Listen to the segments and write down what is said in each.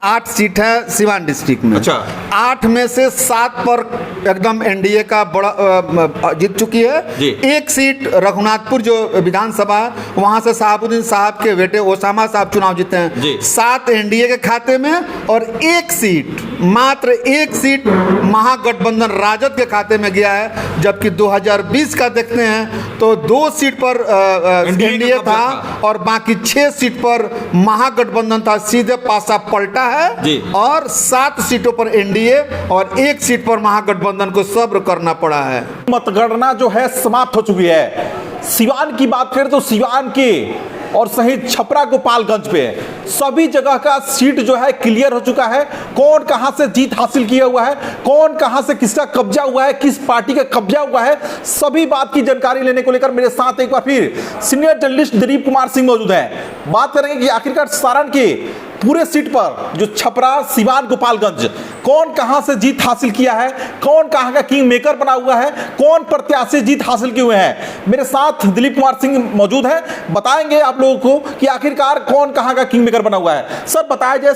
8 seat है Siwan district में। अच्छा। 8 में से 7 पर एकदम एनडीए का बड़ा जीत चुकी है। जी। 1 सीट रघुनाथपुर जो विधानसभा है वहां से साहबुद्दीन साहब के बेटे ओसामा साहब चुनाव जीते हैं। जी। 7 एनडीए के खाते में और 1 सीट, मात्र 1 सीट महागठबंधन राजद के खाते में गया है। जबकि 2020 का देखते हैं तो 2 सीट पर एनडीए था और बाकी 6 सीट पर महागठबंधन था। सीधे पासा पलटा है जी। और 7 सीटों पर एनडीए और 1 सीट पर महागठबंधन को सब्र करना पड़ा है। मतगणना जो है समाप्त हो चुकी है। सिवान की बात करें तो सिवान के और सहित छपरा गोपालगंज पे सभी जगह का सीट जो है क्लियर हो चुका है। कौन कहां से जीत हासिल किया हुआ है, कौन कहां से किसका कब्जा हुआ है, किस पार्टी का कब्जा हुआ है, सभी बात की जानकारी लेने को लेकर मेरे साथ एक बार फिर सीनियर जर्नलिस्ट दिलीप कुमार सिंह मौजूद हैं। बात करेंगे कि आखिरकार सारण के पूरे सीट पर जो छपरा सिवान गोपालगंज कौन कहां से जीत हासिल किया है, कौन कहां का किंग मेकर बना हुआ है, कौन प्रत्याशी जीत हासिल किए हुए हैं। मेरे साथ दिलीप कुमार सिंह मौजूद है, बताएंगे आप लोगों को कि आखिरकार कौन कहां का किंग मेकर बना हुआ है। सर बताया जाए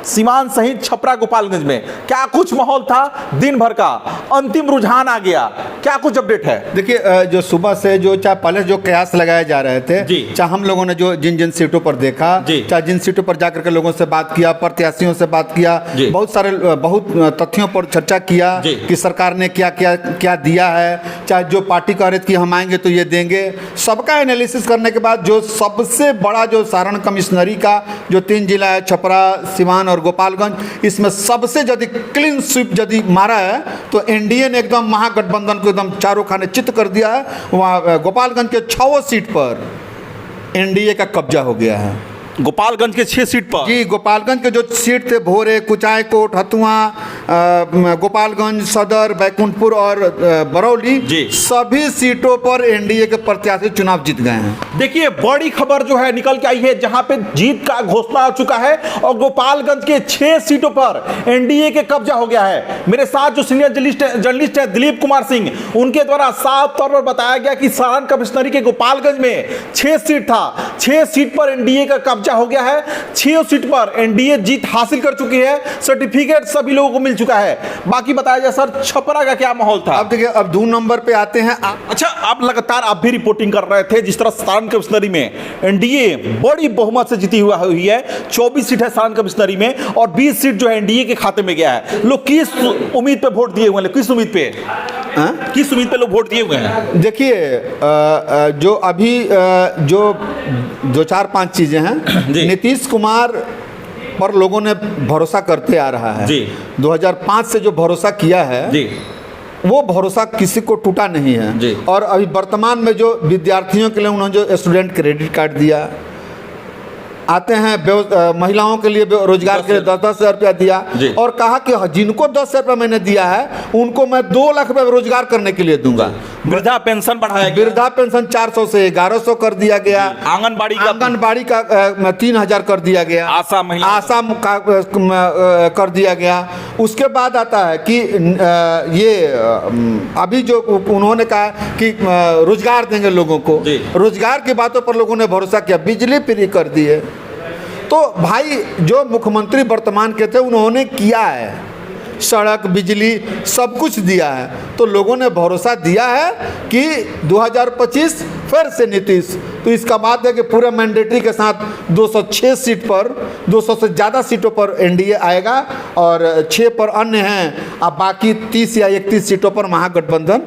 सिवान सहित छपरा गोपालगंज में क्या कुछ माहौल था, दिन भर का अंतिम रुझान आ गया, क्या कुछ अपडेट है? देखिए, जो सुबह से जो चाहे पहले जो कयास लगाए जा रहे थे, चाहे हम लोगों ने जो जिन जिन सीटों पर देखा, चाहे जिन सीटों पर जाकर के लोगों से बात किया, प्रत्याशियों से बात किया, बहुत तथ्यों पर चर्चा किया कि सरकार ने क्या क्या क्या दिया है। चाहे जो पार्टी कह रही थी कि हम आएंगे तो ये देंगे, सबका एनालिसिस करने के बाद जो सबसे बड़ा जो सारण कमिश्नरी का जो 3 जिला है, छपरा, सिवान और गोपालगंज, इसमें सबसे यदि क्लीन स्वीप यदि मारा है तो एनडीए ने एकदम महागठबंधन को एकदम चारों खाने चित कर दिया है। वहाँ गोपालगंज के 6 सीट पर एनडीए का कब्जा हो गया है। गोपालगंज के 6 सीट पर जी, गोपालगंज के जो सीट थे भोरे, कुचायकोट, हथुआ, गोपालगंज सदर, बैकुंठपुर और बरौली, सभी सीटों पर एनडीए के प्रत्याशी चुनाव जीत गए हैं। देखिए, बड़ी खबर जो है निकल के आई है जहां पे जीत का घोषणा हो चुका है और गोपालगंज के 6 सीटों पर एनडीए के कब्जा हो गया है। मेरे साथ जो सीनियर जर्नलिस्ट है दिलीप कुमार सिंह, उनके द्वारा साफ तौर पर बताया गया कि सारण कमिश्नरी के गोपालगंज में 6 सीट था, 6 सीट पर एनडीए का कब्जा हो गया है। 6 सीट पर एनडीए जीत हासिल कर चुकी है, सर्टिफिकेट सभी लोगों को मिल चुका है। बाकी बताया जाए सर, छपरा का क्या माहौल था? अब देखिए, अब 2 नंबर पे आते हैं। अच्छा, आप लगातार आप भी रिपोर्टिंग कर रहे थे जिस तरह सारण कमिश्नरी में एनडीए बड़ी बहुमत से जीती हुई है। 24 सीट है सारण कमिश्नरी में और 20 सीट जो है एनडीए के खाते में गया है। लोग किस उम्मीद पे वोट दिए हुए हैं, किस उम्मीद पे लोग वोट दिए हुए हैं? देखिए, जो अभी जो 2-4-5 चीजें हैं। नीतीश कुमार पर लोगों ने भरोसा करते आ रहा है। 2005 से जो भरोसा किया है वो भरोसा किसी को टूटा नहीं है। और अभी वर्तमान में जो विद्यार्थियों के लिए उन्होंने जो स्टूडेंट क्रेडिट कार्ड दिया, आते हैं महिलाओं के लिए रोजगार के लिए 10-10 हज़ार रुपया दिया और कहा कि जिनको 10 हज़ार रुपया मैंने दिया है उनको मैं 2 लाख रुपया रोजगार करने के लिए दूंगा। वृद्धा पेंशन बढ़ाया गया, वृद्धा पेंशन 400 से 1100 कर दिया गया। आंगनबाड़ी का 3000 कर दिया गया। आशा कर दिया गया। उसके बाद आता है कि ये अभी जो उन्होंने कहा कि रोजगार देंगे लोगों को, रोजगार की बातों पर लोगों ने भरोसा किया, बिजली फ्री कर दी है। तो भाई, जो मुख्यमंत्री वर्तमान के थे उन्होंने किया है, सड़क, बिजली सब कुछ दिया है। तो लोगों ने भरोसा दिया है कि 2025 फिर से नीतीश। तो इसका बात है कि पूरे मैंडेटरी के साथ 206 सीट पर 200 से ज़्यादा सीटों पर एनडीए आएगा और 6 पर अन्य हैं। अब बाकी 30 या 31 सीटों पर महागठबंधन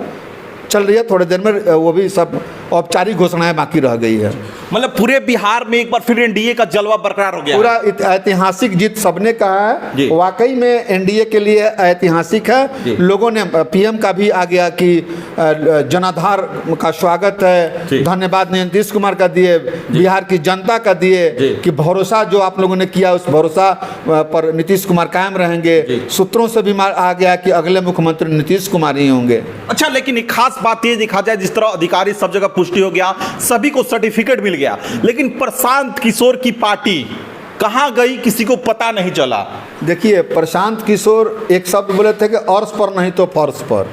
चल रही है। थोड़ी देर में वो भी सब औपचारिक घोषणाएं बाकी रह गई है। मतलब पूरे बिहार में एक बार फिर एनडीए का जलवा बरकरार हो गया। पूरा ऐतिहासिक जीत सबने कहा है, वाकई में एनडीए के लिए ऐतिहासिक है। लोगों ने पीएम का भी आ गया कि जनाधार का स्वागत है, धन्यवाद नीतीश कुमार का दिए, बिहार की जनता का दिए कि भरोसा जो आप लोगों ने किया उस भरोसा पर नीतीश कुमार कायम रहेंगे। सूत्रों से भी आ गया कि अगले मुख्यमंत्री नीतीश कुमार ही होंगे। अच्छा, लेकिन एक खास बात ये देखा जाए, जिस तरह अधिकारी सब जगह पुष्टि हो गया, सभी को सर्टिफिकेट मिल गया, लेकिन प्रशांत किशोर की पार्टी कहां गई किसी को पता नहीं चला। देखिए, प्रशांत किशोर एक शब्द बोले थे कि अर्श पर नहीं तो फर्श पर।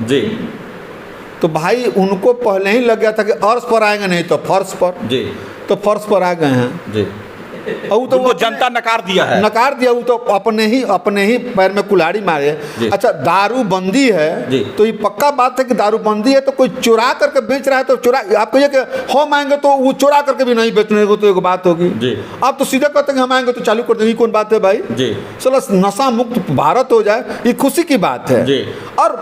तो भाई, उनको पहले ही लग गया था कि अर्श पर आएंगे नहीं तो फर्श पर। तो फर्श पर आ गए हैं। और वो तो उनको जनता नकार दिया है। नकार दिया, वो तो अपने ही पैर में कुल्हाड़ी मारे। अच्छा, दारू बंदी है तो ये पक्का बात है कि दारू बंदी है तो कोई चुरा करके बेच रहा है तो चुरा, आप कहिए कि हम आएंगे तो वो चुरा करके भी नहीं बेचने को, तो एक बात होगी। आप तो सीधे कहते हैं हम आएंगे तो चालू कर देंगे, कौन बात है भाई? चलो नशा मुक्त भारत हो जाए, ये खुशी की बात है। और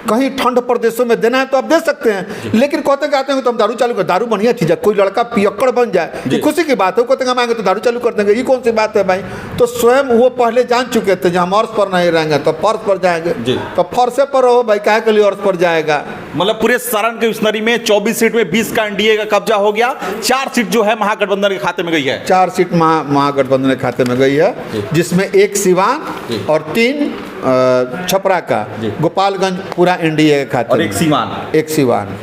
कहीं ठंड प्रदेशों में देना है तो आप दे सकते हैं, लेकिन कहते हैं तो हम दारू चालू कर, दारू बढ़िया चीज है, कोई लड़का पियक्कड़ बन जाए ये खुशी की बात है, कहते हैं हम आएंगे तो दारू चालू कर देंगे, ये कौन सी बात है भाई? तो स्वयं वो पहले जान चुके थे जहाँ अर्श पर नहीं रहेंगे तो फर्श पर जाएंगे, तो फर्शे पर रहो भाई, काहे के लिए अर्श पर जाएगा? मतलब पूरे सारण के डिक्शनरी में 24 सीट में 20 का एनडीए का कब्जा हो गया, 4 सीट जो है महागठबंधन के खाते में गई है। 4 सीट महागठबंधन के खाते में गई है, जिसमें 1 सिवान और 3 छपरा का, गोपालगंज पूरा एनडीए के खाते और में, 1 सीवान। 1 सिवान।